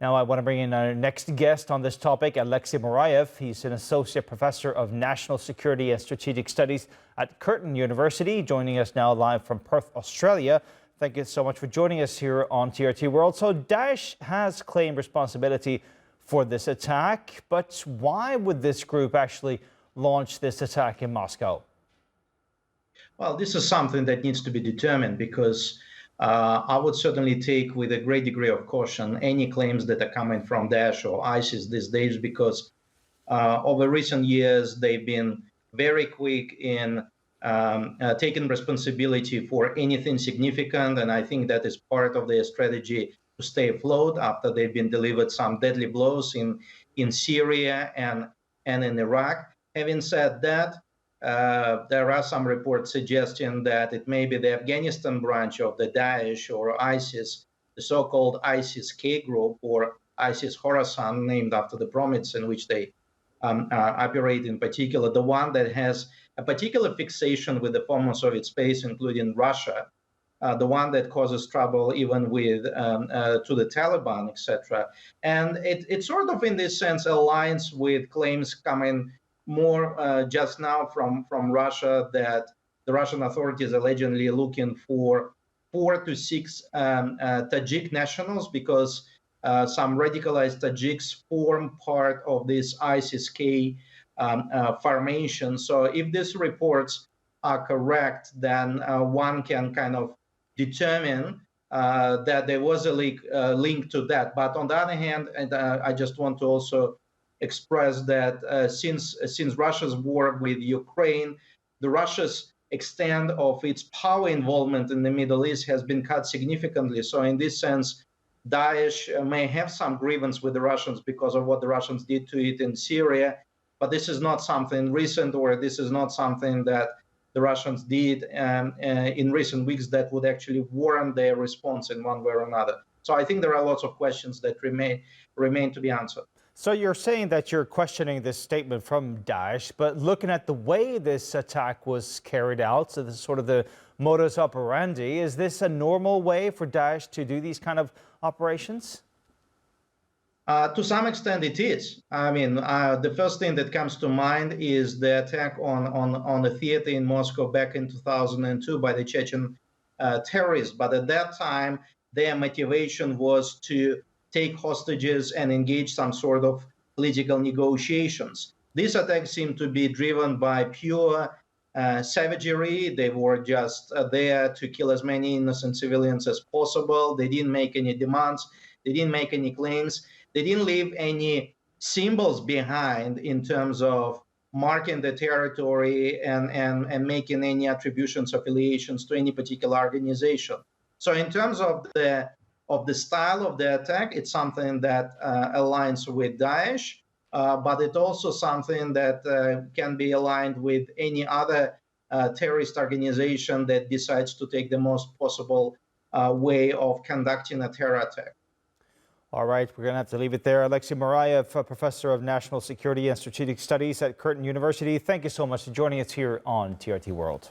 Now, I want to bring in our next guest on this topic, Alexei Murayev. He's an associate professor of national security and strategic studies at Curtin University, joining us now live from Perth, Australia. Thank you so much for joining us here on TRT World. So DAESH has claimed responsibility for this attack, but why would this group actually launch this attack in Moscow? Well, this is something that needs to be determined because I would certainly take with a great degree of caution any claims that are coming from Daesh or ISIS these days, because over recent years they've been very quick in taking responsibility for anything significant, and I think that is part of their strategy to stay afloat after they've been delivered some deadly blows in Syria and in Iraq. Having said that, there are some reports suggesting that it may be the Afghanistan branch of the Daesh or ISIS, the so-called ISIS-K group or ISIS Khorasan, named after the province in which they operate in particular, the one that has a particular fixation with the former Soviet space, including Russia, the one that causes trouble even with to the Taliban, etc. And it sort of, in this sense, aligns with claims coming more just now from Russia that the Russian authorities are allegedly looking for 4 to 6 Tajik nationals, because some radicalized Tajiks form part of this ISIS-K formation. So if these reports are correct, then one can kind of determine that there was a link to that. But on the other hand, and I just want to also express that since Russia's war with Ukraine, Russia's extent of its power involvement in the Middle East has been cut significantly. So in this sense, Daesh may have some grievance with the Russians because of what the Russians did to it in Syria, but this is not something recent, or this is not something that the Russians did in recent weeks that would actually warrant their response in one way or another. So I think there are lots of questions that remain to be answered. So you're saying that you're questioning this statement from Daesh, but looking at the way this attack was carried out, so this is sort of the modus operandi, is this a normal way for Daesh to do these kind of operations? To some extent it is. I mean, the first thing that comes to mind is the attack on the theater in Moscow back in 2002 by the Chechen terrorists. But at that time, their motivation was to take hostages and engage some sort of political negotiations. These attacks seem to be driven by pure savagery. They were just there to kill as many innocent civilians as possible. They didn't make any demands. They didn't make any claims. They didn't leave any symbols behind in terms of marking the territory and making any attributions, affiliations to any particular organization. So in terms of the style of the attack, it's something that aligns with Daesh, but it's also something that can be aligned with any other terrorist organization that decides to take the most possible way of conducting a terror attack. All right, we're going to have to leave it there. Alexei Murayev, professor of national security and strategic studies at Curtin University. Thank you so much for joining us here on TRT World.